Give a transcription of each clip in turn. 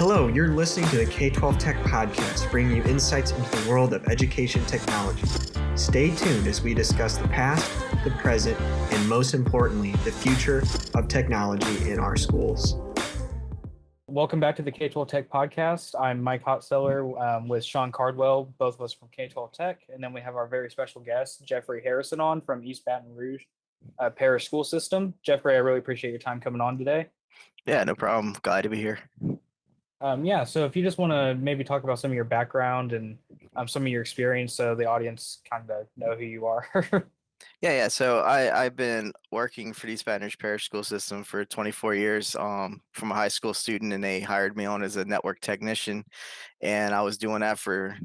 Hello, you're listening to the K-12 Tech Podcast, bringing you insights into the world of education technology. Stay tuned as we discuss the past, the present, and most importantly, the future of technology in our schools. Welcome back to the K-12 Tech Podcast. I'm Mike Hotseller with Sean Cardwell, both of us from K-12 Tech. And then we have our very special guest, Jeffery Harrison on from East Baton Rouge Parish School System. Jeffery, I really appreciate your time coming on today. Yeah, no problem. Glad to be here. So if you just want to maybe talk about some of your background and some of your experience so the audience kind of know who you are. Yeah. So I've been working for the East Baton Rouge Parish School System for 24 years from a high school student, and they hired me on as a network technician. And I was doing that for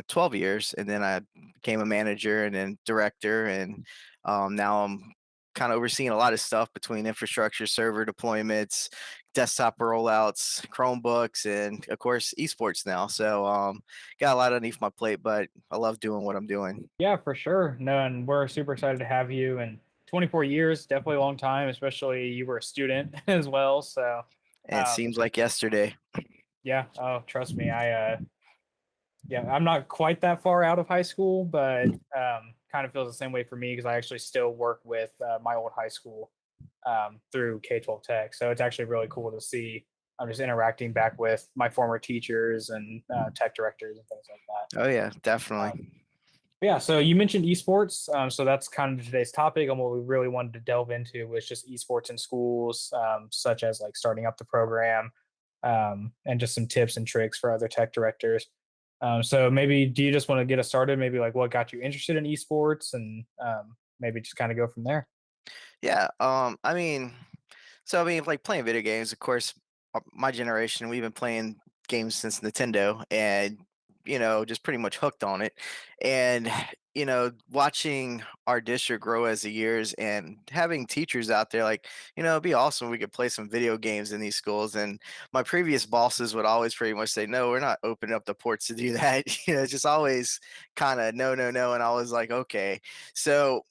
12 years. And then I became a manager and then director. And now I'm kind of overseeing a lot of stuff between infrastructure, server deployments, desktop rollouts, Chromebooks, and of course esports now. So got a lot underneath my plate, but I love doing what I'm doing. Yeah, for sure. No, and we're super excited to have you. And 24 years, definitely a long time, especially you were a student as well. So And it seems like yesterday. Yeah. Oh, trust me. I'm not quite that far out of high school, but kind of feels the same way for me because I actually still work with my old high school through K-12 Tech. So it's actually really cool to see. I'm just interacting back with my former teachers and tech directors and things like that. Oh yeah, definitely. So you mentioned esports. So that's kind of today's topic, and what we really wanted to delve into was just esports in schools, such as like starting up the program, and just some tips and tricks for other tech directors. So maybe, do you just want to get us started? Maybe like what got you interested in esports, and maybe just kind of go from there. Yeah. Like playing video games, of course, my generation, we've been playing games since Nintendo, and just pretty much hooked on it. And watching our district grow as the years and having teachers out there, like, it'd be awesome if we could play some video games in these schools. And my previous bosses would always pretty much say, no, we're not opening up the ports to do that. Just always kind of no. And I was like, okay. So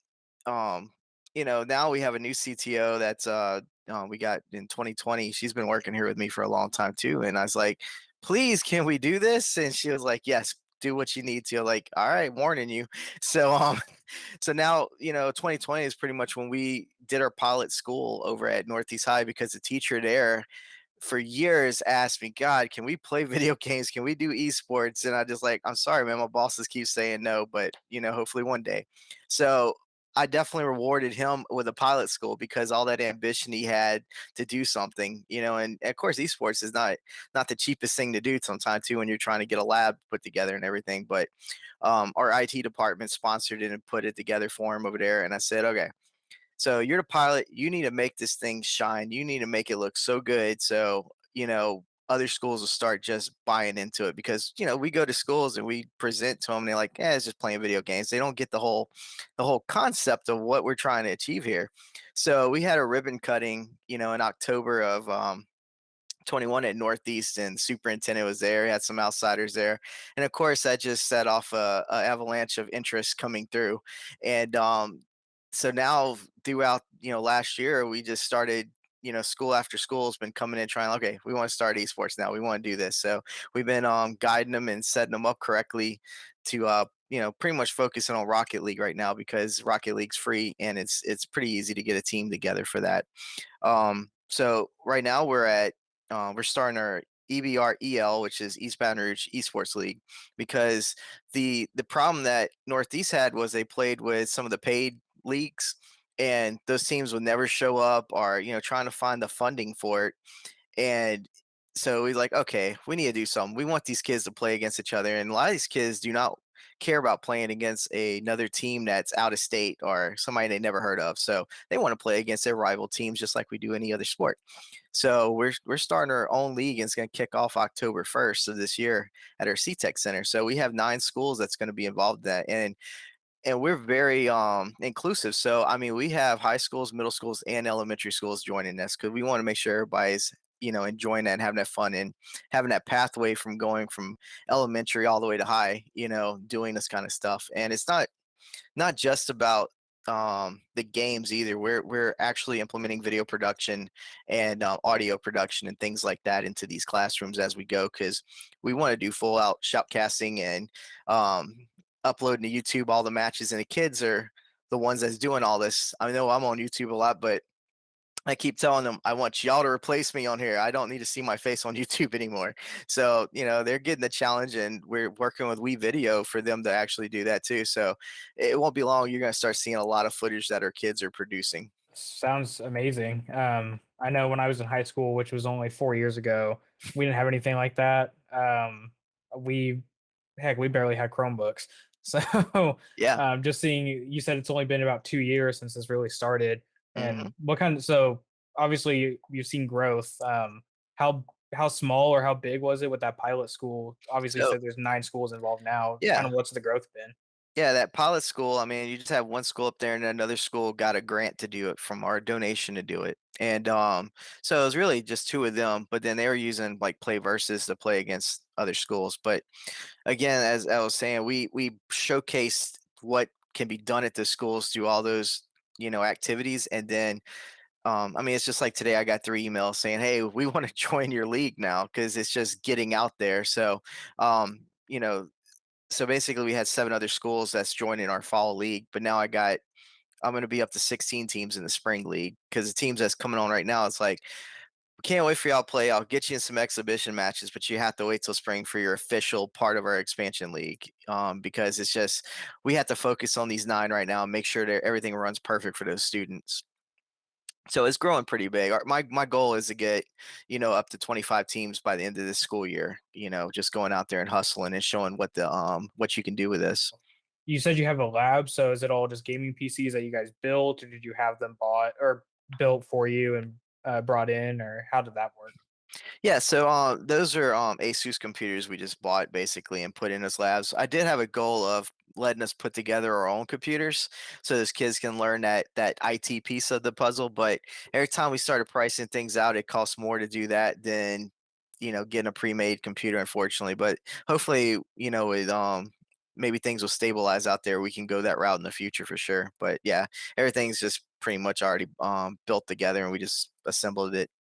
now we have a new CTO that's we got in 2020. She's been working here with me for a long time too. And I was like, please, can we do this? And she was like, yes, do what you need to. Like, all right, warning you. So so now 2020 is pretty much when we did our pilot school over at Northeast High, because the teacher there for years asked me, God, can we play video games? Can we do esports? And I just like, I'm sorry, man, my bosses keep saying no, but hopefully one day. So I definitely rewarded him with a pilot school because all that ambition he had to do something, and of course esports is not the cheapest thing to do sometimes too when you're trying to get a lab put together and everything. But our IT department sponsored it and put it together for him over there. And I said, okay, so you're the pilot. You need to make this thing shine. You need to make it look so good. So, other schools will start just buying into it because, we go to schools and we present to them and they're like, it's just playing video games. They don't get the whole concept of what we're trying to achieve here. So we had a ribbon cutting, in October of 21 at Northeast, and superintendent was there. He had some outsiders there. And of course that just set off a avalanche of interest coming through. And, so now throughout, last year, we just started, school after school has been coming in trying, okay, we want to start esports now. We want to do this. So we've been guiding them and setting them up correctly to, pretty much focusing on Rocket League right now because Rocket League's free and it's pretty easy to get a team together for that. So right now we're starting our EBREL, which is East Baton Rouge Esports League, because the problem that Northeast had was they played with some of the paid leagues, and those teams would never show up or trying to find the funding for it. And so we like, okay, we need to do something. We want these kids to play against each other, and a lot of these kids do not care about playing against another team that's out of state or somebody they never heard of. So they want to play against their rival teams just like we do any other sport. So we're starting our own league, and it's going to kick off October 1st of this year at our CTech Center. So we have 9 schools that's going to be involved in that. And we're very inclusive. So I mean, we have high schools, middle schools, and elementary schools joining us because we want to make sure everybody's enjoying that and having that fun and having that pathway from going from elementary all the way to high, doing this kind of stuff. And it's not just about the games either. We're actually implementing video production and audio production and things like that into these classrooms as we go, because we want to do full out shoutcasting and uploading to YouTube all the matches. And the kids are the ones that's doing all this. I know I'm on YouTube a lot, but I keep telling them, I want y'all to replace me on here. I don't need to see my face on YouTube anymore. So, they're getting the challenge, and we're working with Video for them to actually do that too. So it won't be long. You're going to start seeing a lot of footage that our kids are producing. Sounds amazing. I know when I was in high school, which was only 4 years ago, we didn't have anything like that. We Heck, we barely had Chromebooks. So Yeah. just seeing, you said it's only been about 2 years since this really started. hmm And so obviously you've seen growth. How how small or how big was it with that pilot school? Obviously, you So, said there's 9 schools involved now. Kind yeah. of what's the growth been? Yeah, that pilot school, I mean, you just have one school up there and another school got a grant to do it from our donation to do it. And so it was really just two of them, but then they were using like Play Versus to play against other schools. But again, as I was saying, we showcased what can be done at the schools through all those, activities. And then I mean, it's just like today I got 3 emails saying, "Hey, we want to join your league now," because it's just getting out there. So um, you know, so basically we had 7 other schools that's joining our fall league, but now I'm going to be up to 16 teams in the spring league, because the teams that's coming on right now, it's like, we can't wait for y'all to play. I'll get you in some exhibition matches, but you have to wait till spring for your official part of our expansion league, because it's just, we have to focus on these 9 right now and make sure that everything runs perfect for those students. So it's growing pretty big. My goal is to get, up to 25 teams by the end of this school year. Just going out there and hustling and showing what you can do with this. You said you have a lab, so is it all just gaming PCs that you guys built, or did you have them bought or built for you and brought in, or how did that work? Yeah, so those are Asus computers we just bought basically and put in as labs. I did have a goal of letting us put together our own computers so those kids can learn that IT piece of the puzzle. But every time we started pricing things out, it costs more to do that than getting a pre-made computer, unfortunately. But hopefully, with maybe things will stabilize out there. We can go that route in the future for sure. But yeah, everything's just pretty much already built together, and we just assembled it.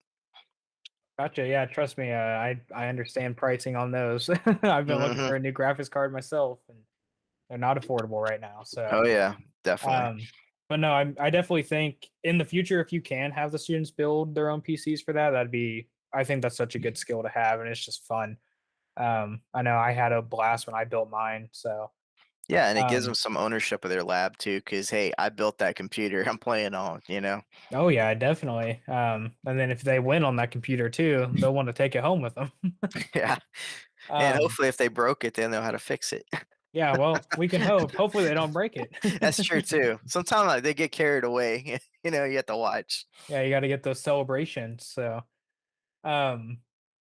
Gotcha. Yeah, trust me, I understand pricing on those. I've been looking hmm for a new graphics card myself, and they're not affordable right now. So, Oh yeah, definitely. um, but no, I definitely think in the future, if you can have the students build their own PCs for that, I think that's such a good skill to have, and it's just fun. I know I had a blast when I built mine. So, Yeah, and it gives them um, some ownership of their lab too, because hey, I built that computer I'm playing on. oh yeah, definitely. And then if they win on that computer too, they'll want to take it home with them. Yeah, and um, hopefully if they broke it, they know how to fix it. yeah, well, we can hope. Hopefully, they don't break it. That's true too. Sometimes like, they get carried away. You have to watch. Yeah, you got to get those celebrations. Um,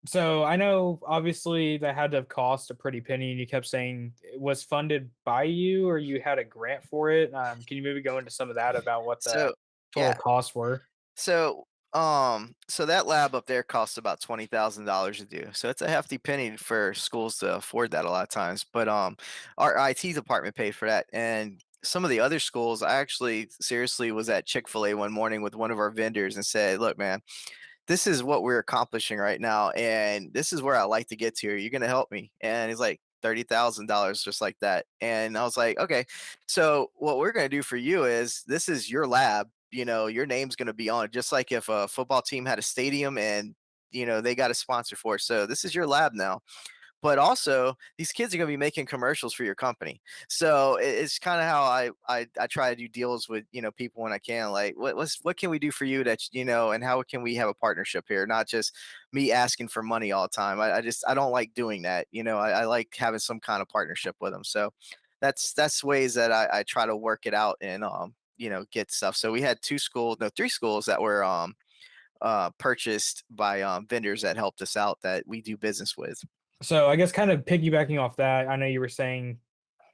so I know obviously that had to have cost a pretty penny, and you kept saying it was funded by you or you had a grant for it. Can you maybe go into some of that about what the So total yeah, costs were? so that lab up there costs about $20,000 to do. So it's a hefty penny for schools to afford that a lot of times. But our IT department paid for that, and some of the other schools, I actually seriously was at Chick-fil-A one morning with one of our vendors and said, "Look, man, this is what we're accomplishing right now, and this is where I like to get to. Are you going to help me?" And he's like, $30,000 just like that. And I was like, okay, so what we're going to do for you is, this is your lab. Your name's going to be on it, just like if a football team had a stadium and they got a sponsor for it. So this is your lab now, but also these kids are going to be making commercials for your company. So it's kind of how I try to do deals with people when I can. Like, what can we do for you that and how can we have a partnership here, not just me asking for money all the time. I don't like doing that. I like having some kind of partnership with them. So that's ways that I try to work it out and get stuff. So we had 2 schools, no, 3 schools that were purchased by vendors that helped us out that we do business with. So I guess kind of piggybacking off that, I know you were saying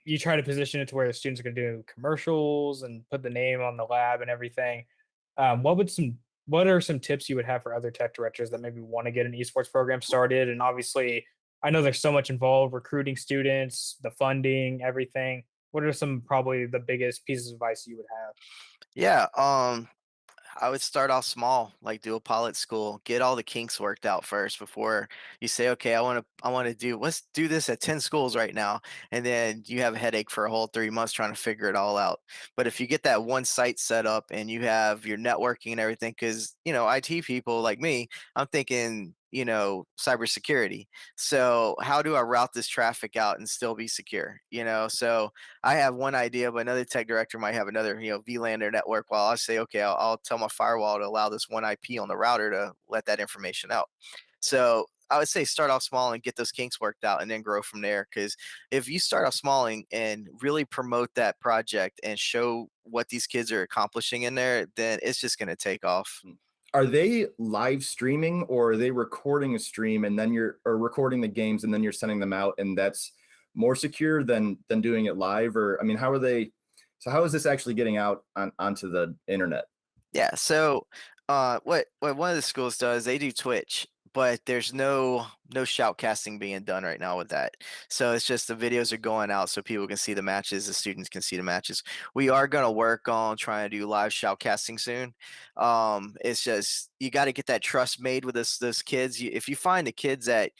you try to position it to where the students are going to do commercials and put the name on the lab and everything. What are some tips you would have for other tech directors that maybe want to get an esports program started? And obviously, I know there's so much involved, recruiting students, the funding, everything. what are some probably the biggest pieces of advice you would have? Yeah, I would start off small, like do a pilot school, get all the kinks worked out first before you say, okay, let's do this at 10 schools right now. And then you have a headache for a whole 3 months trying to figure it all out. But if you get that one site set up and you have your networking and everything, because, IT people like me, I'm thinking, cybersecurity. So how do I route this traffic out and still be secure? So I have one idea, but another tech director might have another, VLAN or network. While I say, okay, I'll tell my firewall to allow this one IP on the router to let that information out. So I would say start off small and get those kinks worked out, and then grow from there. Because if you start off small and really promote that project and show what these kids are accomplishing in there, then it's just going to take off. Are they live streaming, or are they recording a stream and then or recording the games and then you're sending them out, and that's more secure than doing it live? Or I mean, how is this actually getting out onto the internet? Yeah. So, what one of the schools does, they do Twitch, but there's no shoutcasting being done right now with that. So it's just the videos are going out so people can see the matches, the students can see the matches. We are gonna work on trying to do live shoutcasting soon. It's just you got to get that trust made with those kids. If you find the kids that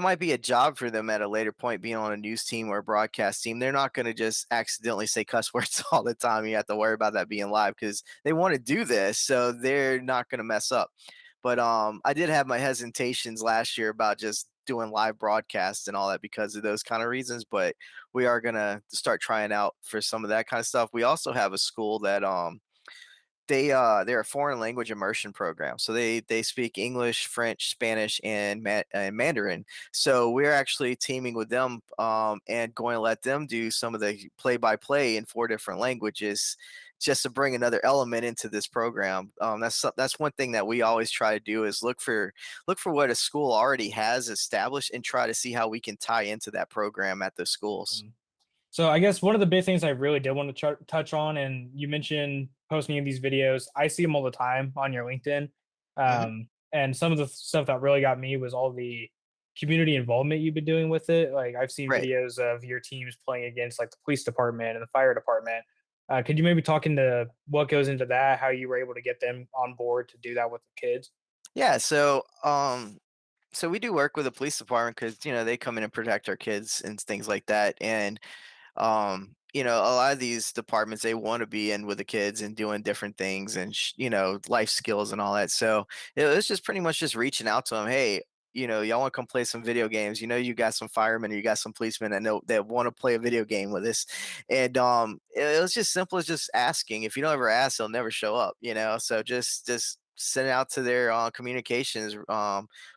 might be a job for them at a later point, being on a news team or a broadcast team. They're not going to just accidentally say cuss words all the time. You have to worry about that being live because they want to do this, so they're not going to mess up. But I did have my hesitations last year about just doing live broadcasts and all that because of those kind of reasons. But we are going to start trying out for some of that kind of stuff. We also have a school that they're a foreign language immersion program, so they speak English, French, Spanish, and Mandarin. So we're actually teaming with them, and going to let them do some of the play by play in 4 different languages, just to bring another element into this program. That's one thing that we always try to do is look for what a school already has established and try to see how we can tie into that program at the schools. So I guess one of the big things I really did want to touch on, and you mentioned posting of these videos. I see them all the time on your LinkedIn, Mhm. and some of the stuff that really got me was all the community involvement you've been doing with it. Like I've seen Right. videos of your teams playing against like the police department and the fire department. Could you maybe talk into what goes into that? How you were able to get them on board to do that with the kids? Yeah. So we do work with the police department because they come in and protect our kids and things like that. And a lot of these departments, they want to be in with the kids and doing different things and life skills and all that. So it was just pretty much just reaching out to them. Hey, y'all want to come play some video games? You got some firemen or you got some policemen that know that want to play a video game with us. And it was just simple as just asking. If you don't ever ask, they'll never show up. So just send it out to their communications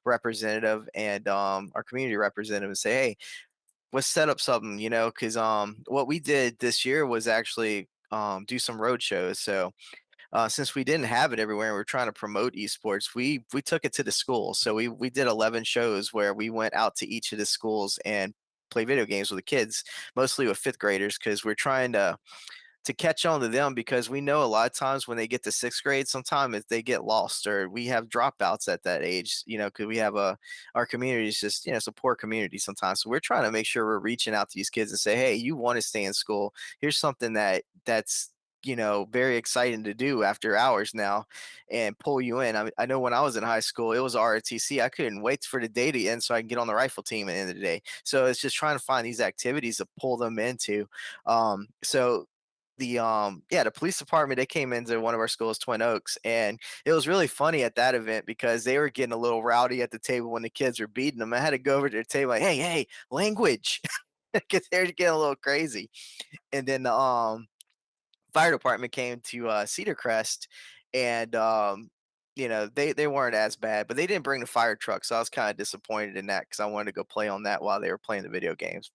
representative and our community representative and say, hey, let's set up something, because what we did this year was actually do some road shows. So since we didn't have it everywhere and we are trying to promote esports, we took it to the schools. So we did 11 shows where we went out to each of the schools and play video games with the kids, mostly with fifth graders, because we're trying to catch on to them, because we know a lot of times when they get to sixth grade, sometimes if they get lost or we have dropouts at that age, because we have our community is just, it's a poor community sometimes. So we're trying to make sure we're reaching out to these kids and say, hey, you want to stay in school. Here's something that's very exciting to do after hours now and pull you in. I know when I was in high school, it was ROTC. I couldn't wait for the day to end so I can get on the rifle team at the end of the day. So it's just trying to find these activities to pull them into. So the police department, they came into one of our schools, Twin Oaks, and it was really funny at that event because they were getting a little rowdy at the table when the kids were beating them. I had to go over to their table like, hey, language, because they were getting a little crazy. And then the fire department came to Cedar Crest, and they weren't as bad, but they didn't bring the fire truck, so I was kind of disappointed in that because I wanted to go play on that while they were playing the video games.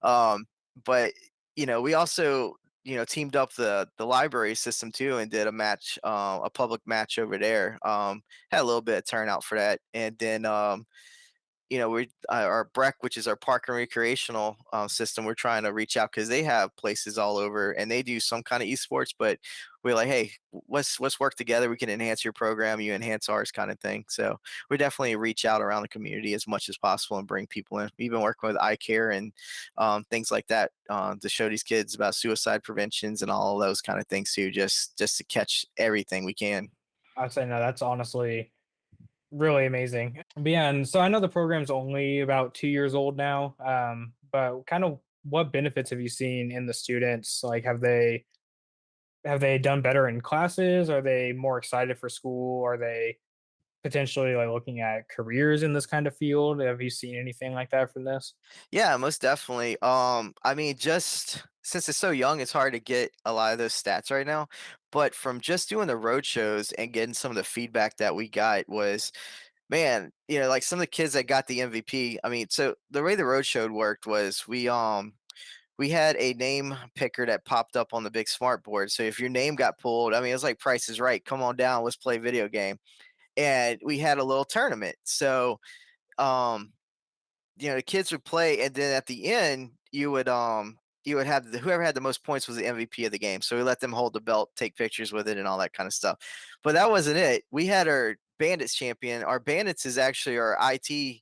Um, but we also teamed up the library system too and did a match, a public match over there. Had a little bit of turnout for that, and then we our BREC, which is our park and recreational system, we're trying to reach out because they have places all over and they do some kind of esports. But we're like, hey, let's work together. We can enhance your program, you enhance ours, kind of thing. So we definitely reach out around the community as much as possible and bring people in. We've been working with iCare and things like that to show these kids about suicide preventions and all of those kind of things too, just to catch everything we can. I'd say no, that's honestly really amazing. But yeah, and so I know the program's only about 2 years old now. But kind of what benefits have you seen in the students? Like, have they done better in classes? Are they more excited for school? Are they potentially like looking at careers in this kind of field? Have you seen anything like that from this? Yeah, most definitely. I mean, just since it's so young, it's hard to get a lot of those stats right now. But from just doing the road shows and getting some of the feedback that we got was, man, like some of the kids that got the MVP. I mean, so the way the road show worked was we had a name picker that popped up on the big smart board. So if your name got pulled, I mean, it was like Price is Right. Come on down, let's play video game. And we had a little tournament. So um the kids would play, and then at the end you would have whoever had the most points was the MVP of the game. So we let them hold the belt, take pictures with it and all that kind of stuff. But that wasn't it. We had our Bandits champion. Our Bandits is actually our IT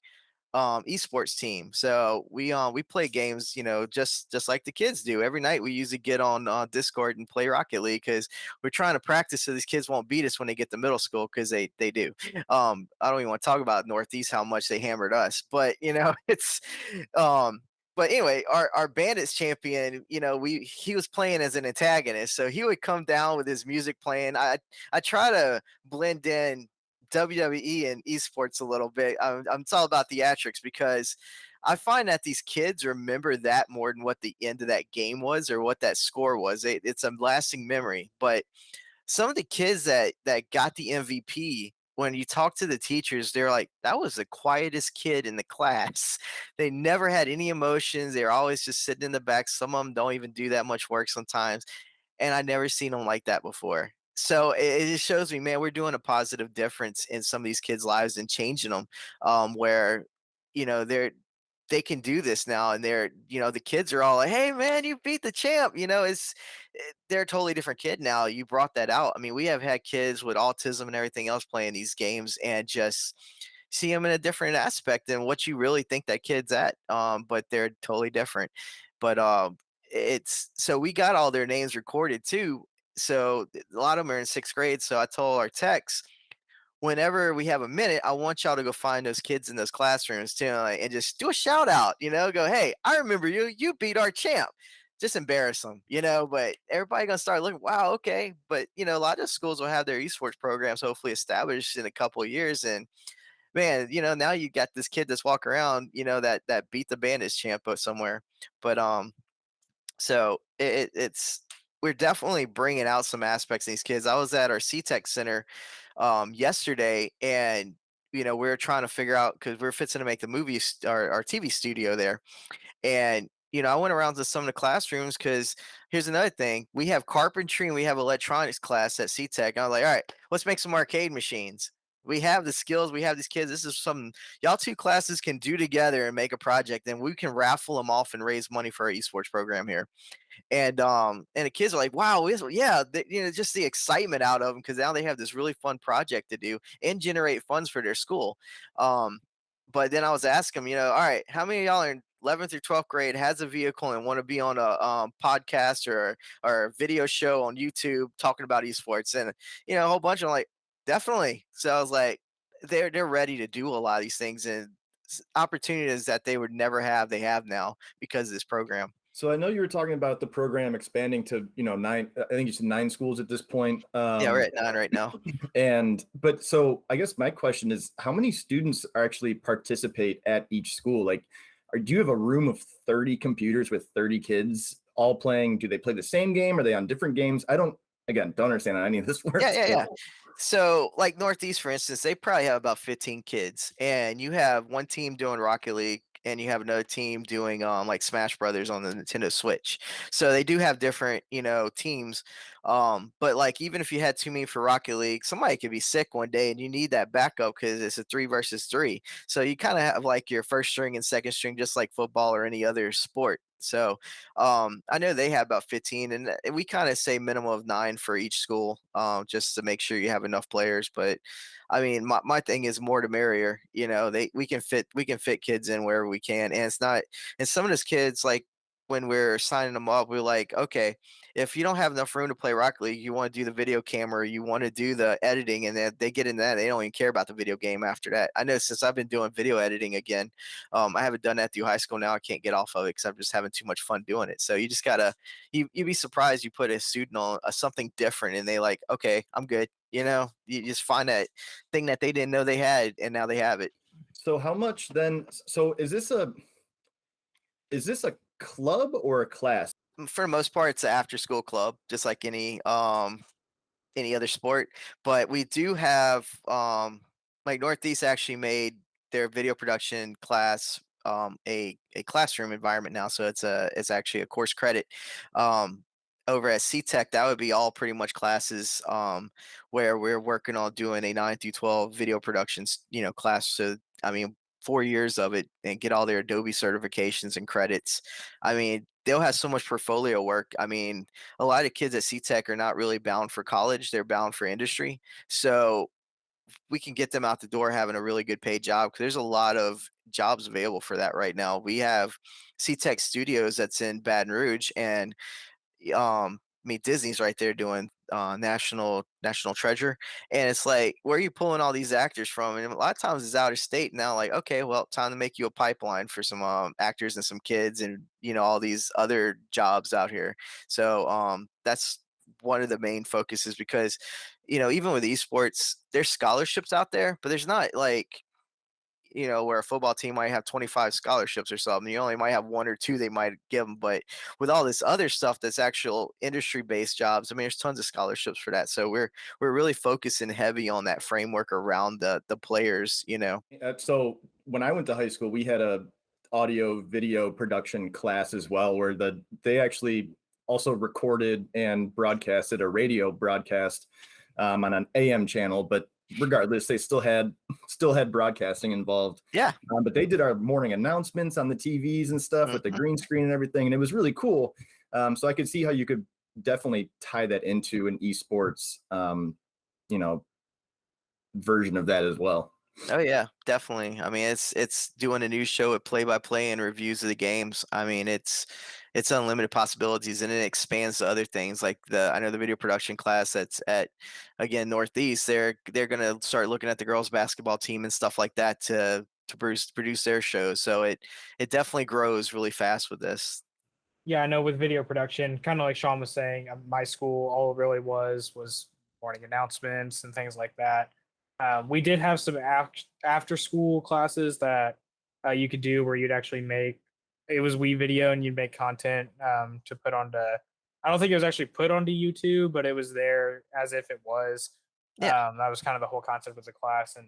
esports team. So we play games, just like the kids do. Every night we usually get on Discord and play Rocket League because we're trying to practice so these kids won't beat us when they get to middle school, because they do. I don't even want to talk about Northeast, how much they hammered us, but it's um but anyway, our Bandits champion, he was playing as an antagonist, so he would come down with his music playing. I try to blend in WWE and esports a little bit. It's all about theatrics, because I find that these kids remember that more than what the end of that game was or what that score was. It's a lasting memory. But some of the kids that got the MVP, when you talk to the teachers, they're like, that was the quietest kid in the class. They never had any emotions. They're always just sitting in the back. Some of them don't even do that much work sometimes. And I never seen them like that before. So it just shows me, man, we're doing a positive difference in some of these kids' lives and changing them, where they can do this now, and the kids are all like, hey man, you beat the champ. They're a totally different kid now. You brought that out. I mean, we have had kids with autism and everything else playing these games, and just see them in a different aspect than what you really think that kid's at. But they're totally different. But it's so we got all their names recorded too. So a lot of them are in 6th grade. So I told our techs, whenever we have a minute, I want y'all to go find those kids in those classrooms too, and just do a shout out. Go, hey, I remember you. You beat our champ. Just embarrass them, But everybody gonna start looking. Wow, okay. But a lot of schools will have their esports programs hopefully established in a couple of years, and man, now you got this kid that's walking around, that beat the Bandits champ somewhere. But so it's we're definitely bringing out some aspects of these kids. I was at our CTech Center yesterday, and we were trying to figure out, because we are fixing to make the movie, our TV studio there. And I went around to some of the classrooms, because here's another thing: we have carpentry and we have electronics class at CTech. I was like, all right, let's make some arcade machines. We have the skills, we have these kids. This is something y'all two classes can do together and make a project, and we can raffle them off and raise money for our esports program here. And the kids are like, wow, yeah, just the excitement out of them, because now they have this really fun project to do and generate funds for their school. But then I was asking them, all right, how many of y'all are in 11th or 12th grade, has a vehicle and want to be on a podcast or a video show on YouTube talking about esports? And a whole bunch of them like, definitely. So I was like, they're ready to do a lot of these things, and opportunities that they would never have, they have now because of this program. So I know you were talking about the program expanding to, 9, I think you said 9 schools at this point. Yeah, we're at 9 right now. But so I guess my question is, how many students actually participate at each school? Like, do you have a room of 30 computers with 30 kids all playing? Do they play the same game? Are they on different games? I don't understand how any of this works. Yeah. So like Northeast, for instance, they probably have about 15 kids, and you have one team doing Rocket League, and you have another team doing like Smash Brothers on the Nintendo Switch. So they do have different, teams. But like even if you had too many for Rocket League, somebody could be sick one day and you need that backup because it's a 3 versus 3. So you kind of have like your first string and second string, just like football or any other sport. So I know they have about 15, and we kind of say minimum of 9 for each school, just to make sure you have enough players. But I mean, my thing is more to merrier. We can fit kids in wherever we can, and it's not. And some of those kids, like when we're signing them up, we're like, okay, if you don't have enough room to play Rocket League, you want to do the video camera, you want to do the editing, and then they get into that, they don't even care about the video game after that. I know since I've been doing video editing again, I haven't done that through high school now. I can't get off of it because I'm just having too much fun doing it. So you just gotta, you'd be surprised you put a student on something different, and they like, okay, I'm good. You just find that thing that they didn't know they had, and now they have it. So how much then? So is this a club or a class? For the most part, it's an after school club, just like any other sport. But we do have like Northeast actually made their video production class a classroom environment now, so it's actually a course credit. Over at CTech, that would be all pretty much classes where we're working on doing a 9 through 12 video productions, class. So I mean, 4 years of it and get all their Adobe certifications and credits. I mean, they'll have so much portfolio work. I mean, a lot of kids at CTech are not really bound for college; they're bound for industry. So we can get them out the door having a really good paid job because there's a lot of jobs available for that right now. We have CTech Studios that's in Baton Rouge, and I mean, Disney's right there doing National Treasure, and it's like, where are you pulling all these actors from? And a lot of times it's out of state now. Like, okay, well, time to make you a pipeline for some actors and some kids, and all these other jobs out here. So that's one of the main focuses because even with esports, there's scholarships out there, but there's not like where a football team might have 25 scholarships or something. You only might have 1 or 2 they might give them. But with all this other stuff that's actual industry-based jobs, I mean, there's tons of scholarships for that. So we're really focusing heavy on that framework around the players. So when I went to high school, we had a audio video production class as well, where they actually also recorded and broadcasted a radio broadcast on an AM channel, but regardless, they still had broadcasting involved. Yeah. But they did our morning announcements on the TVs and stuff with the green screen and everything, and it was really cool. So I could see how you could definitely tie that into an esports, version of that as well. Oh yeah, definitely. I mean, it's doing a news show with play-by-play and reviews of the games. I mean, it's unlimited possibilities, and it expands to other things. Like I know the video production class that's at, again, Northeast. They're gonna start looking at the girls basketball team and stuff like that to produce their shows. So it definitely grows really fast with this. Yeah, I know with video production, kind of like Sean was saying, my school, all it really was morning announcements and things like that. We did have some after school classes that you could do where you'd actually make, it was video and you'd make content to put onto, I don't think it was actually put onto YouTube, but it was there as if it was. Yeah. That was kind of the whole concept of the class. And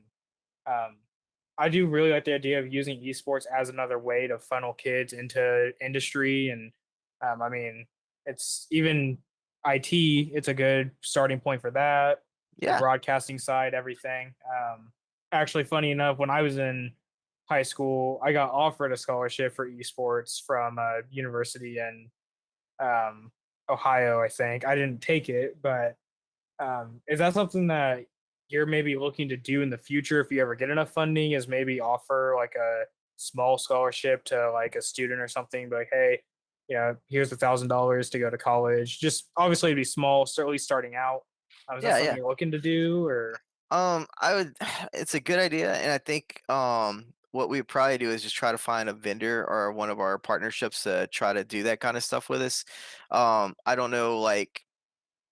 I do really like the idea of using esports as another way to funnel kids into industry. And I mean, it's even IT, it's a good starting point for that. Yeah. The broadcasting side, everything. Actually, funny enough, when I was in high school, I got offered a scholarship for esports from a university in Ohio, I think. I didn't take it, but is that something that you're maybe looking to do in the future if you ever get enough funding, is maybe offer like a small scholarship to like a student or something, like, hey, here's $1,000 to go to college. Just obviously to be small, certainly starting out. Is that something you're looking to do, or? It's a good idea, and I think what we would probably do is just try to find a vendor or one of our partnerships to try to do that kind of stuff with us. I don't know, like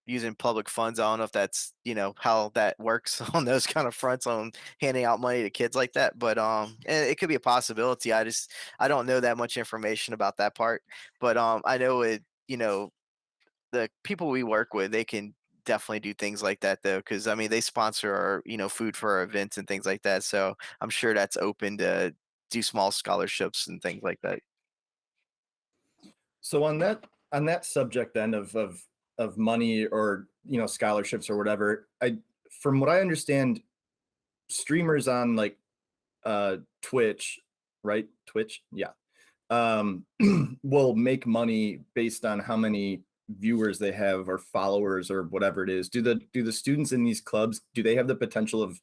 using public funds. I don't know if that's how that works on those kind of fronts on handing out money to kids like that, but it could be a possibility. I don't know that much information about that part, but I know the people we work with, they can definitely do things like that though, because I mean they sponsor our food for our events and things like that, so I'm sure that's open to do small scholarships and things like that. So on that subject then of money or scholarships or whatever, from what I understand, streamers on like Twitch, right? Twitch, yeah. Will make money based on how many viewers they have or followers or whatever it is. Do the students in these clubs, do they have the potential of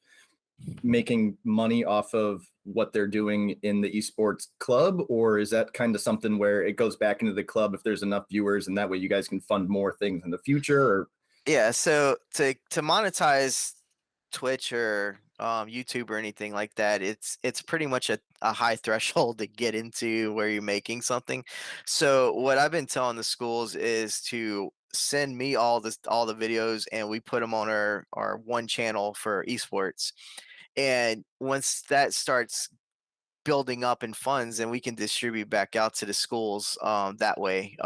making money off of what they're doing in the esports club, or is that kind of something where it goes back into the club if there's enough viewers and that way you guys can fund more things in the future? Or Yeah, so to monetize Twitch or YouTube or anything like that, it's pretty much a high threshold to get into where you're making something. So what I've been telling the schools is to send me all the videos, and we put them on our one channel for esports. And once that starts building up in funds, and we can distribute back out to the schools that way.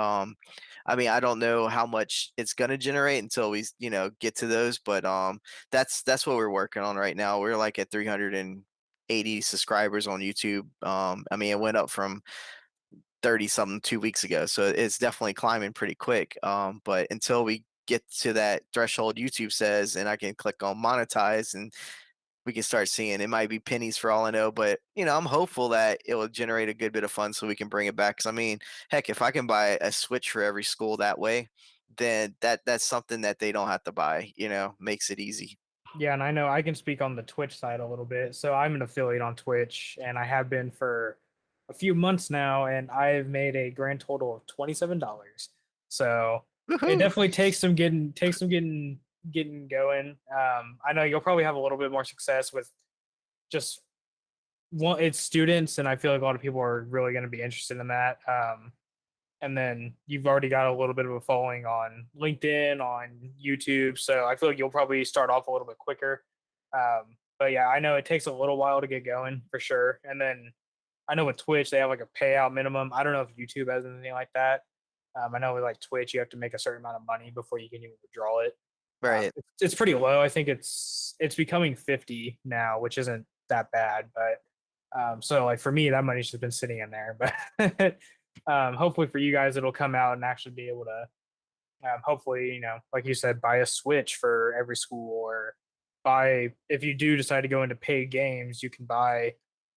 I mean, I don't know how much it's going to generate until we get to those, but that's what we're working on right now. We're like at 380 subscribers on YouTube. I mean, it went up from 30 something 2 weeks ago, so it's definitely climbing pretty quick. But until we get to that threshold YouTube says, and I can click on monetize, and we can start seeing, it might be pennies for all I know, but I'm hopeful that it will generate a good bit of funds so we can bring it back. Because I mean, heck, if I can buy a Switch for every school that way, then that's something that they don't have to buy. Makes it easy. Yeah, and I know I can speak on the Twitch side a little bit. So I'm an affiliate on Twitch, and I have been for a few months now, and I've made a grand total of $27. So it definitely takes some getting going. I know you'll probably have a little bit more success with just it's students, and I feel like a lot of people are really going to be interested in that. And then you've already got a little bit of a following on LinkedIn, on YouTube, so I feel like you'll probably start off a little bit quicker. But yeah, I know it takes a little while to get going for sure. And then I know with Twitch they have like a payout minimum. I don't know if YouTube has anything like that. I know with like Twitch you have to make a certain amount of money before you can even withdraw it. Right. It's pretty low. I think it's becoming 50 now, which isn't that bad. But so like for me, that money's just been sitting in there. But hopefully for you guys, it'll come out and actually be able to hopefully, like you said, buy a Switch for every school, or if you do decide to go into paid games, you can buy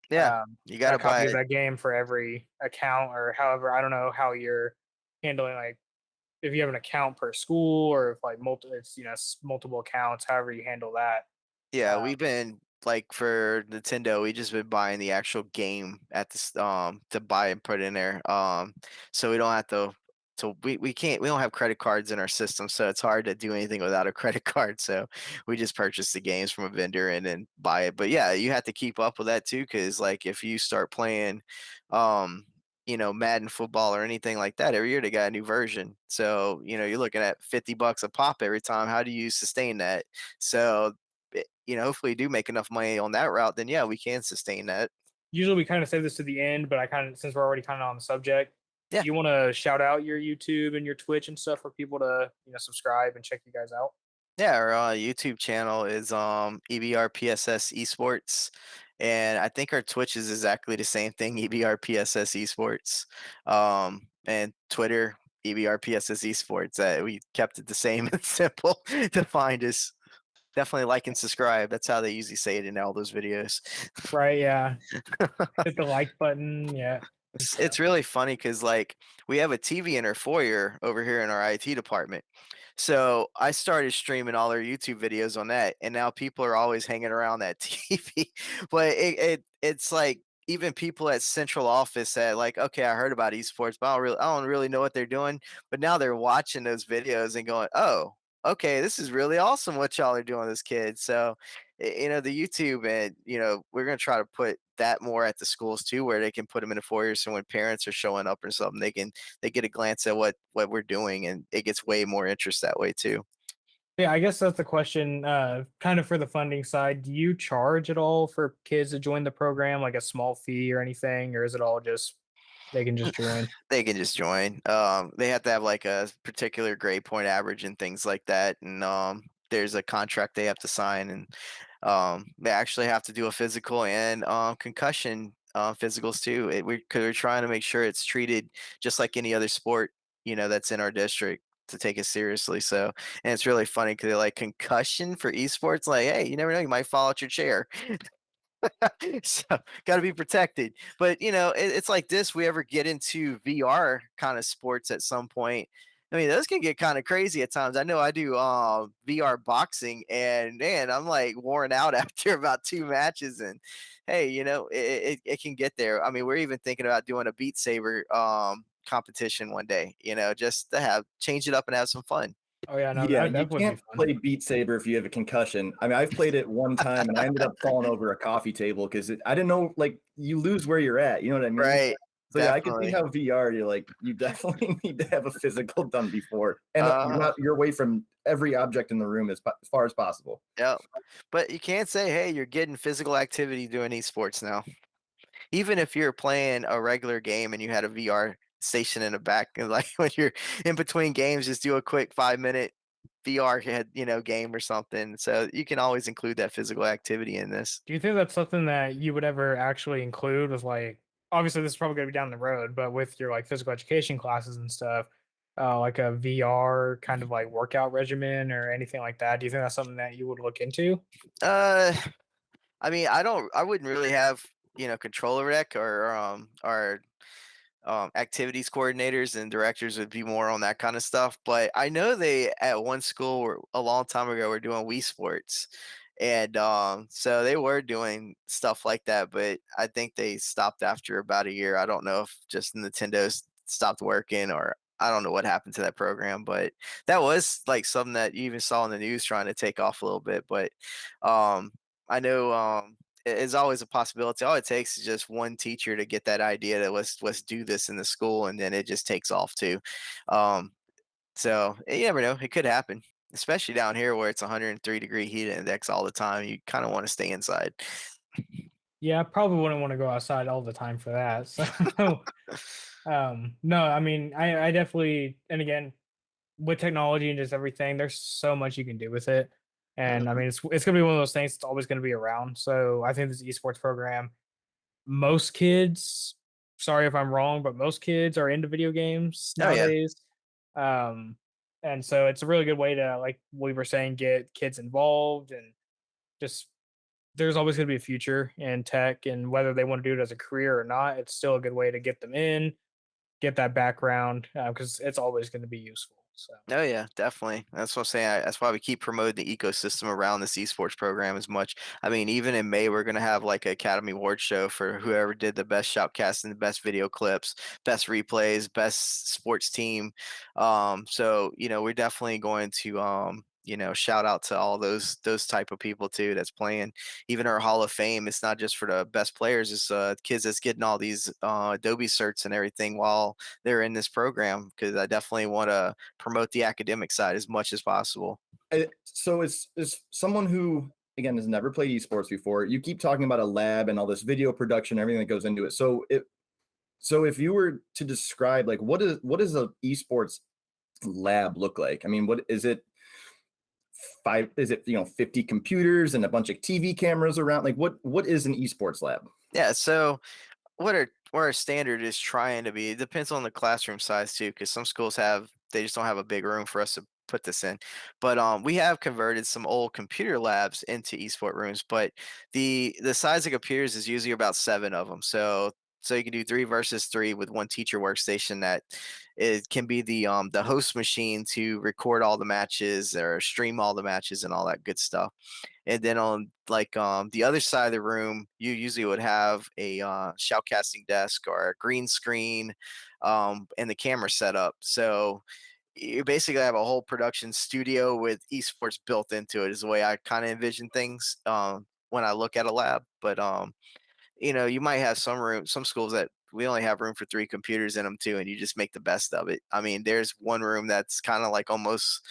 you got to buy of that game for every account, or however. I don't know how you're handling, like if you have an account per school, or if like multiple accounts, however you handle that. Yeah, we've been like for Nintendo, we just been buying the actual game at this to buy and put in there. So we don't have to. So we don't have credit cards in our system, so it's hard to do anything without a credit card. So we just purchase the games from a vendor and then buy it. But yeah, you have to keep up with that too, because like if you start playing, Madden football or anything like that, every year they got a new version. So you're looking at $50 a pop every time. How do you sustain that? So hopefully you do make enough money on that route, then yeah, we can sustain that. Usually we kind of save this to the end, but since we're already kind of on the subject, yeah. You want to shout out your YouTube and your Twitch and stuff for people to subscribe and check you guys out? Yeah, our YouTube channel is EBRPSS Esports, and I think our Twitch is exactly the same thing, EBRPSS Esports, and Twitter EBRPSS Esports. We kept it the same and simple to find us. Definitely like and subscribe. That's how they usually say it in all those videos. Right, yeah. Hit the like button, yeah. It's really funny because like we have a TV in our foyer over here in our IT department. So I started streaming all our YouTube videos on that, and now people are always hanging around that TV. But it's like even people at central office that like, okay, I heard about esports, but I don't really know what they're doing. But now they're watching those videos and going, oh, okay, this is really awesome what y'all are doing as kids. So, the YouTube, and we're gonna try to put that more at the schools too, where they can put them in the foyer, so when parents are showing up or something, they get a glance at what we're doing, and it gets way more interest that way too. Yeah, I guess that's the question. Kind of for the funding side, do you charge at all for kids to join the program, like a small fee or anything, or is it all just they can just join? They can just join. They have to have like a particular grade point average and things like that, and there's a contract they have to sign, and they actually have to do a physical and concussion physicals too. Because we're trying to make sure it's treated just like any other sport, that's in our district, to take it seriously. So, and it's really funny because they're like concussion for esports. Like, hey, you never know, you might fall out your chair. So got to be protected. But it's like this. We ever get into VR kind of sports at some point? I mean, those can get kind of crazy at times. I know I do VR boxing, and man, I'm like worn out after about 2 matches. And hey, it can get there. I mean, we're even thinking about doing a Beat Saber competition one day. Just to change it up and have some fun. Oh yeah, no, Yeah, that you would be can't fun. play Beat Saber if you have a concussion. I mean, I've played it one time and I ended up falling over a coffee table because I didn't know, like, you lose where you're at. You know what I mean? Right. So yeah, I can see Definitely. how VR, you definitely need to have a physical done before, and you're away from every object in the room as far as possible. Yeah. But you can't say, hey, you're getting physical activity doing esports now. Even if you're playing a regular game and you had a VR station in the back, and like when you're in between games, just do a quick 5-minute VR game or something. So you can always include that physical activity in this. Do you think that's something that you would ever actually include with like, obviously this is probably gonna be down the road, but with your like physical education classes and stuff, like a VR kind of like workout regimen or anything like that? Do you think that's something that you would look into? Uh, I mean, I wouldn't really have control over that, or our activities coordinators and directors would be more on that kind of stuff. But I know they at one school a long time ago were doing Wii Sports, and so they were doing stuff like that. But I think they stopped after about a year. I don't know if just Nintendo's stopped working, or I don't know what happened to that program. But that was like something that you even saw in the news trying to take off a little bit. But I know it's always a possibility. All it takes is just one teacher to get that idea that let's do this in the school, and then it just takes off too. Um, so you never know; it could happen, especially down here where it's 103-degree heat index all the time. You kind of want to stay inside. Yeah, I probably wouldn't want to go outside all the time for that. So, no, I mean, I definitely, and again, with technology and just everything, there's so much you can do with it. And I Mhm. mean, it's gonna be one of those things that's always gonna be around. So I think this esports program, most kids, sorry if I'm wrong, but most kids are into video games Oh yeah, nowadays. Um, and so it's a really good way to, like we were saying, get kids involved and just there's always going to be a future in tech, and whether they want to do it as a career or not, it's still a good way to get them in, get that background, because it's always going to be useful. So oh yeah, definitely. That's what I'm saying. That's why we keep promoting the ecosystem around this esports program as much. I mean, even in May, we're gonna have like an Academy Award show for whoever did the best shoutcasting, the best video clips, best replays, best sports team. So we're definitely going to shout out to all those type of people too that's playing. Even our Hall of Fame, it's not just for the best players; it's kids that's getting all these Adobe certs and everything while they're in this program. Because I definitely want to promote the academic side as much as possible. So is someone who again has never played esports before. You keep talking about a lab and all this video production, everything that goes into it. So if you were to describe like what does a esports lab look like? I mean, what is it? Is it 50 computers and a bunch of TV cameras around? Like what is an esports lab? Yeah. So what our standard is trying to be. It depends on the classroom size too, because some schools they just don't have a big room for us to put this in. But we have converted some old computer labs into esport rooms. But the size of computers is usually about 7 of them. So you can do 3 versus 3 with one teacher workstation that it can be the host machine to record all the matches or stream all the matches and all that good stuff. And then on like the other side of the room, you usually would have a shoutcasting desk or a green screen, and the camera setup. So you basically have a whole production studio with esports built into it. Is the way I kind of envision things when I look at a lab. But you might have some schools that we only have room for 3 computers in them too, and you just make the best of it. I mean, there's one room that's kind of like almost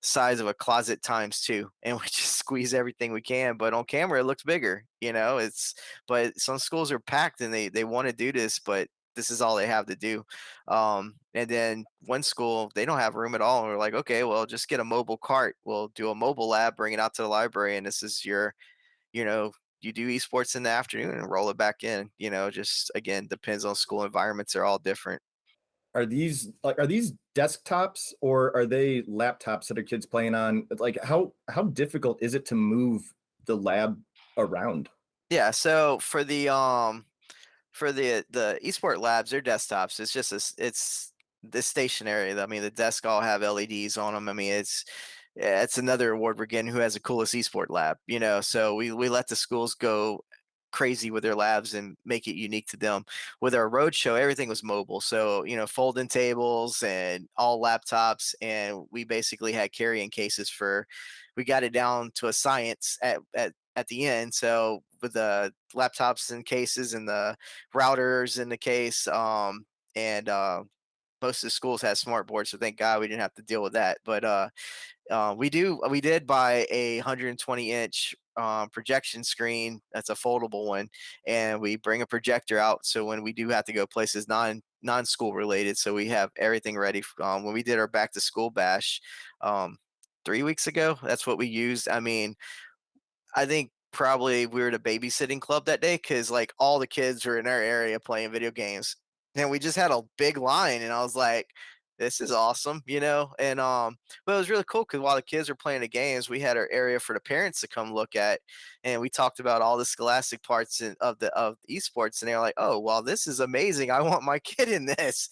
size of a closet times 2, and we just squeeze everything we can. But on camera, it looks bigger. But some schools are packed and they want to do this, but this is all they have to do. And then one school, they don't have room at all. And we're like, okay, well, just get a mobile cart. We'll do a mobile lab, bring it out to the library, and this is your you know you do esports in the afternoon and roll it back in. Just again depends on school environments. They're all different. Are these desktops or are they laptops that are kids playing on? Like how difficult is it to move the lab around? Yeah. So for the esport labs, they're desktops. It's just it's the stationary. I mean, the desks all have LEDs on them. I mean, it's another award we're getting, who has the coolest esport lab. So we let the schools go crazy with their labs and make it unique to them. With our road show, everything was mobile. So, folding tables and all laptops. And we basically had carrying cases we got it down to a science at the end. So with the laptops and cases and the routers in the case, and most of the schools had smart boards, so thank God we didn't have to deal with that. But we did buy a 120-inch projection screen. That's a foldable one, and we bring a projector out. So when we do have to go places non-school related, so we have everything ready. When we did our back to school bash 3 weeks ago, that's what we used. I mean, I think probably we were at a babysitting club that day because like all the kids were in our area playing video games, and we just had a big line, and I was like, "This is awesome," And but it was really cool because while the kids were playing the games, we had our area for the parents to come look at, and we talked about all the scholastic parts of esports, and they were like, "Oh, well, this is amazing! I want my kid in this,"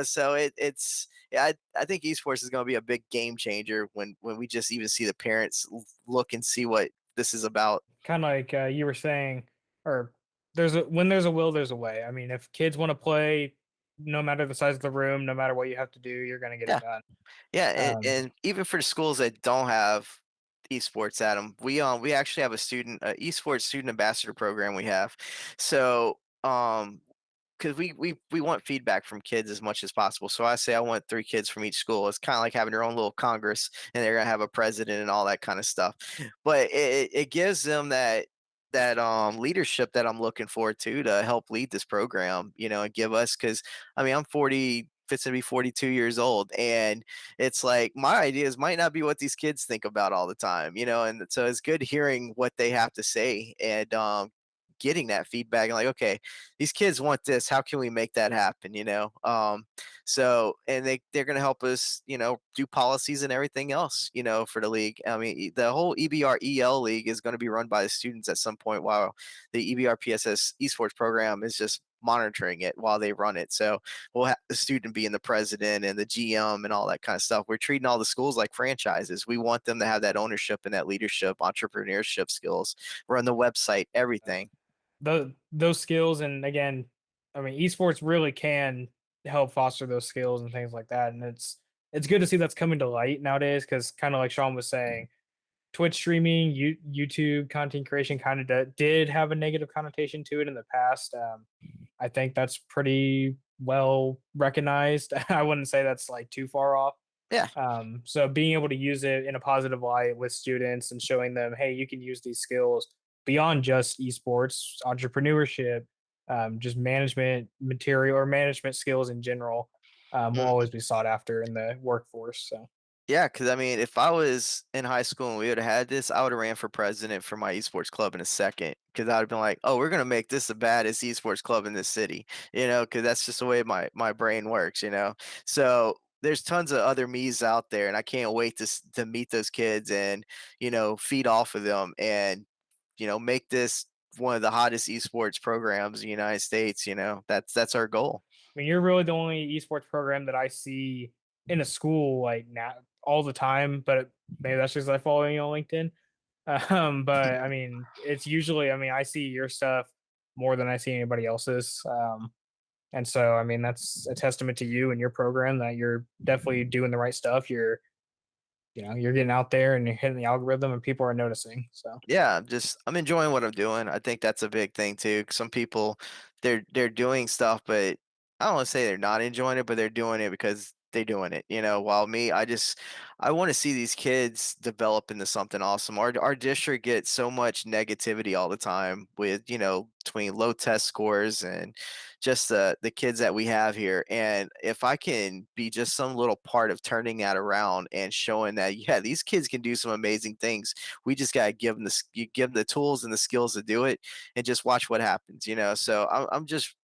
So it's. Yeah, I think esports is going to be a big game changer when we just even see the parents look and see what this is about. Kind of like you were saying, or when there's a will, there's a way. I mean, if kids want to play, no matter the size of the room, no matter what you have to do, you're going to get Yeah, it done. yeah, and even for the schools that don't have esports at them, we actually have a esports student ambassador program we have. So because we want feedback from kids as much as possible. So I say I want 3 kids from each school. It's kind of like having your own little Congress, and they're gonna have a president and all that kind of stuff. But it gives them that leadership that I'm looking forward to help lead this program, and give us, because I mean I'm 40, fits to be 42 years old, and it's like my ideas might not be what these kids think about all the time, and so it's good hearing what they have to say, and getting that feedback and like, okay, these kids want this, how can we make that happen, so, and they're going to help us, do policies and everything else, for the league. I mean, the whole EBREL league is going to be run by the students at some point, while the EBRPSS esports program is just monitoring it while they run it. So we'll have the student being the president and the GM and all that kind of stuff. We're treating all the schools like franchises. We want them to have that ownership and that leadership, entrepreneurship skills, run the website, everything. Those skills, and again, I mean, esports really can help foster those skills and things like that, and it's good to see that's coming to light nowadays, because kind of like Sean was saying, Twitch streaming, YouTube content creation kind of did have a negative connotation to it in the past. I think that's pretty well recognized. I wouldn't say that's like too far off. Yeah. So being able to use it in a positive light with students and showing them, hey, you can use these skills beyond just esports, entrepreneurship, just management material or management skills in general, will always be sought after in the workforce. So. Yeah, because I mean, if I was in high school and we would have had this, I would have ran for president for my esports club in a second. Because I would have been like, "Oh, we're gonna make this the baddest esports club in this city," because that's just the way my brain works, So there's tons of other me's out there, and I can't wait to meet those kids and feed off of them and make this one of the hottest esports programs in the United States. That's our goal. I mean, you're really the only esports program that I see in a school like now all the time, but maybe that's just I follow you on LinkedIn. But I mean, it's usually, I mean, I see your stuff more than I see anybody else's. And so, I mean, that's a testament to you and your program that you're definitely doing the right stuff. You're getting out there and you're hitting the algorithm and people are noticing. So Yeah, I'm enjoying what I'm doing. I think that's a big thing too. 'Cause some people they're doing stuff, but I don't want to say they're not enjoying it, but they're doing it because they're doing it. While me, I want to see these kids develop into something awesome. Our district gets so much negativity all the time with, between low test scores and just the kids that we have here. And if I can be just some little part of turning that around and showing that, yeah, these kids can do some amazing things. We just got to you give them the tools and the skills to do it, and just watch what happens. So I'm just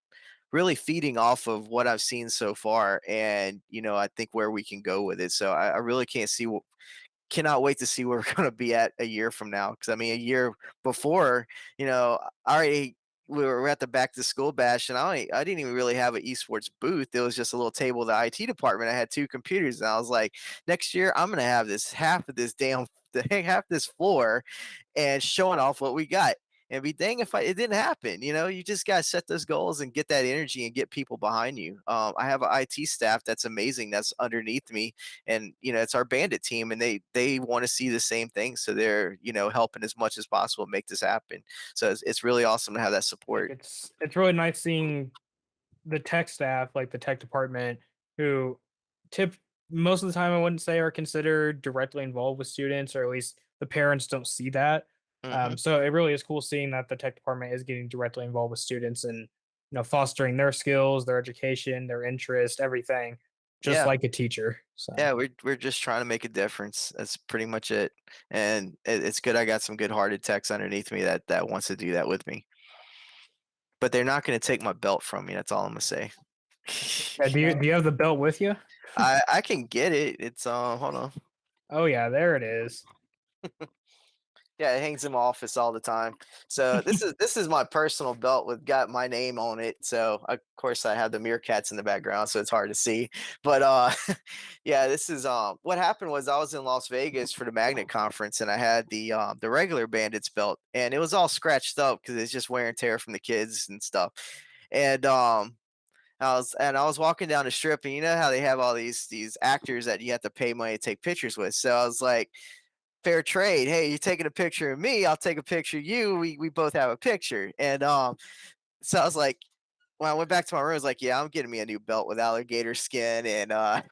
really feeding off of what I've seen so far, and I think where we can go with it. So I really cannot wait to see where we're going to be at a year from now. Because I mean, a year before, already we were at the back to school bash, and I didn't even really have an esports booth. It was just a little table in the IT department. I had 2 computers, and I was like, next year I'm going to have this half of this half this floor, and showing off what we got. And be dang if it didn't happen. You just got to set those goals and get that energy and get people behind you. I have an IT staff that's amazing, that's underneath me, and it's our bandit team, and they want to see the same thing. So they're helping as much as possible make this happen. So it's really awesome to have that support. It's really nice seeing the tech staff, like the tech department, who most of the time I wouldn't say are considered directly involved with students, or at least the parents don't see that. Mhm. So it really is cool seeing that the tech department is getting directly involved with students and fostering their skills, their education, their interest, everything, just Yeah. like a teacher. So Yeah, we're just trying to make a difference. That's pretty much it. And it's good I got some good-hearted techs underneath me that wants to do that with me. But they're not going to take my belt from me. That's all I'm going to say. do you have the belt with you? I can get it. It's hold on. Oh yeah, there it is. Yeah, it hangs in my office all the time. So this is my personal belt with got my name on it. So of course I have the meerkats in the background, so it's hard to see. But yeah, this is what happened was I was in Las Vegas for the Magnet conference, and I had the regular Bandits belt, and it was all scratched up because it's just wear and tear from the kids and stuff. And I was walking down the strip, and you know how they have all these actors that you have to pay money to take pictures with. So I was like, fair trade. Hey, you're taking a picture of me, I'll take a picture of you. We both have a picture. And so I was like, when I went back to my room, I was like, yeah, I'm getting me a new belt with alligator skin and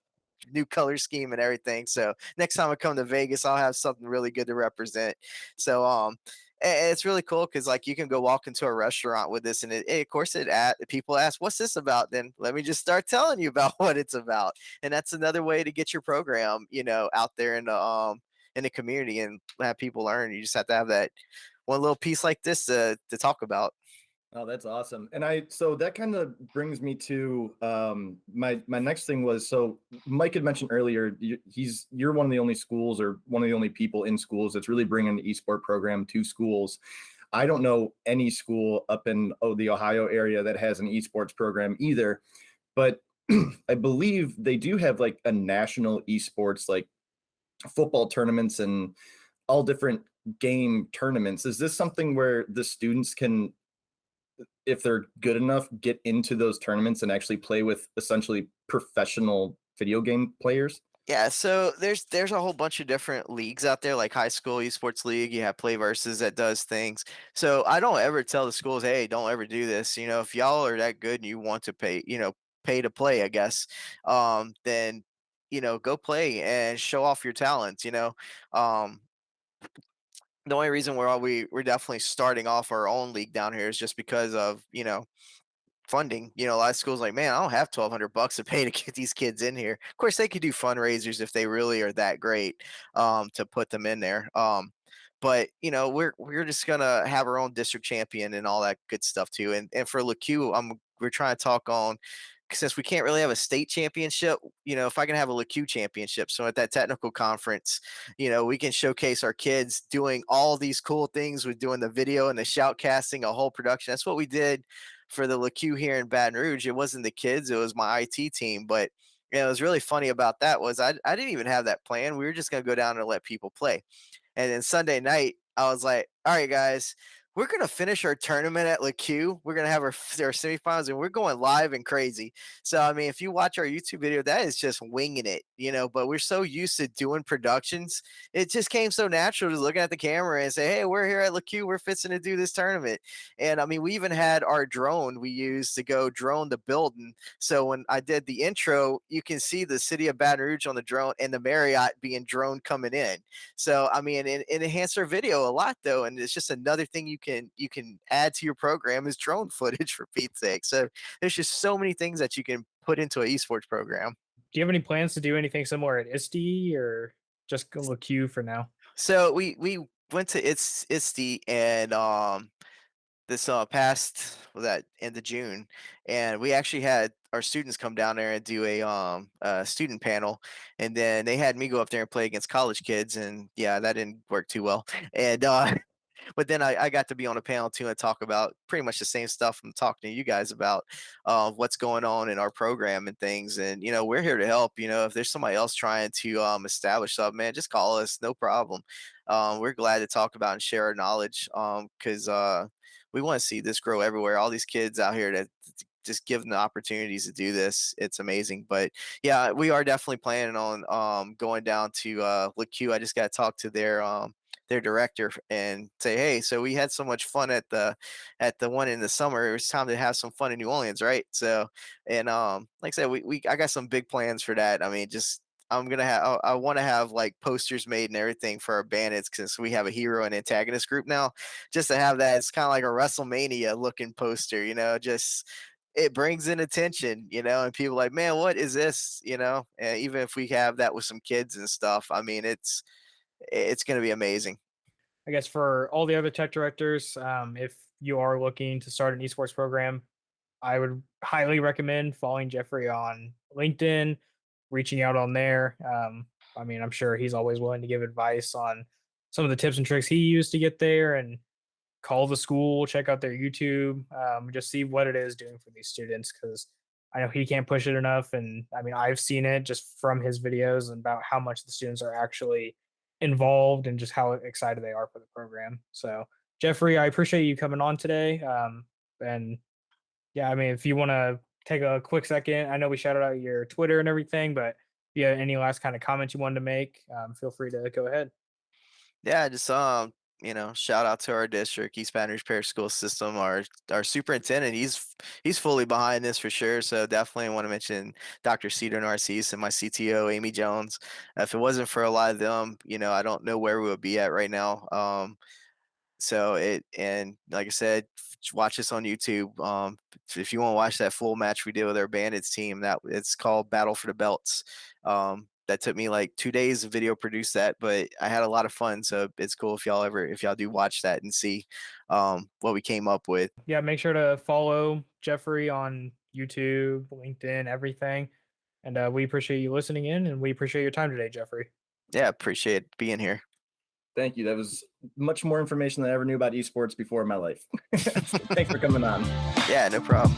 new color scheme and everything. So next time I come to Vegas, I'll have something really good to represent. So it's really cool because like you can go walk into a restaurant with this, and of course people ask, what's this about? Then let me just start telling you about what it's about. And that's another way to get your program out there in the community and have people learn. You just have to have that one little piece like this to talk about. Oh, that's awesome. And so that kind of brings me to my next thing was, so Mike had mentioned earlier, you're one of the only schools or one of the only people in schools that's really bringing the esport program to schools. I don't know any school up in the Ohio area that has an esports program either, but I believe they do have like a national esports, like football tournaments and all different game tournaments. Is this something where the students can, if they're good enough, get into those tournaments and actually play with essentially professional video game players? Yeah, so there's a whole bunch of different leagues out there, like high school esports league. You have Play Versus that does things. So I don't ever tell the schools, hey, don't ever do this. If y'all are that good and you want to pay to play, I guess, then go play and show off your talents. Um, the only reason we're definitely starting off our own league down here is just because of funding. A lot of schools like, man, I don't have $1,200 to pay to get these kids in here. Of course, they could do fundraisers if they really are that great to put them in there. But we're just gonna have our own district champion and all that good stuff too. And for LeQ, we're trying to talk on, since we can't really have a state championship, if I can have a LeQ championship. So at that technical conference, we can showcase our kids doing all these cool things with doing the video and the shoutcasting, a whole production. That's what we did for the LeQ here in Baton Rouge. It wasn't the kids, it was my IT team. But it was really funny about that was I didn't even have that plan. We were just going to go down and let people play. And then Sunday night, I was like, all right, guys, we're going to finish our tournament at LeQ. We're going to have our semifinals, and we're going live and crazy. So, I mean, if you watch our YouTube video, that is just winging it, but we're so used to doing productions. It just came so natural to looking at the camera and say, hey, we're here at LeQ. We're fixing to do this tournament. And, I mean, we even had our drone we used to go drone the building. So when I did the intro, you can see the city of Baton Rouge on the drone and the Marriott being drone coming in. So, I mean, it enhanced our video a lot, though. And it's just another thing you can add to your program is drone footage, for Pete's sake. So there's just so many things that you can put into an esports program. Do you have any plans to do anything similar at ISTE, or just go with Q for now? So we went to ISTE and this past that end of June, and we actually had our students come down there and do a student panel, and then they had me go up there and play against college kids, and yeah, that didn't work too well. And but then I got to be on a panel too and talk about pretty much the same stuff I'm talking to you guys about, what's going on in our program and things. And, we're here to help. If there's somebody else trying to establish something, man, just call us. No problem. We're glad to talk about and share our knowledge because we want to see this grow everywhere. All these kids out here that just give them the opportunities to do this. It's amazing. But yeah, we are definitely planning on going down to LeQ. I just got to talk to their director and say, hey, so we had so much fun at the one in the summer. It was time to have some fun in New Orleans, right? So, and like I said, I got some big plans for that. I mean, just I want to have like posters made and everything for our bandits, because we have a hero and antagonist group now. Just to have that, it's kind of like a WrestleMania looking poster, just it brings in attention, and people like, man, what is this? And even if we have that with some kids and stuff, I mean, it's going to be amazing. I guess for all the other tech directors, if you are looking to start an esports program, I would highly recommend following Jeffrey on LinkedIn, reaching out on there. I mean, I'm sure he's always willing to give advice on some of the tips and tricks he used to get there, and call the school, check out their YouTube, just see what it is doing for these students, because I know he can't push it enough. And I mean, I've seen it just from his videos about how much the students are actually involved and just how excited they are for the program. So, Jeffrey, I appreciate you coming on today. And yeah, I mean, if you want to take a quick second, I know we shouted out your Twitter and everything, but if you have any last kind of comments you wanted to make, feel free to go ahead. Yeah, just shout out to our district, East Baton Rouge Parish School System. Our superintendent, he's fully behind this for sure. So definitely want to mention Dr. Cedar Narcisse and my CTO, Amy Jones. If it wasn't for a lot of them, I don't know where we would be at right now. And like I said, watch us on YouTube. If you want to watch that full match we did with our bandits team, that it's called Battle for the Belts. That took me like 2 days to video produce that, but I had a lot of fun. So it's cool if y'all do watch that and see what we came up with. Yeah, make sure to follow Jeffrey on YouTube, LinkedIn, everything. And we appreciate you listening in, and we appreciate your time today, Jeffrey. Yeah, appreciate being here. Thank you. That was much more information than I ever knew about esports before in my life. Thanks for coming on. Yeah, no problem.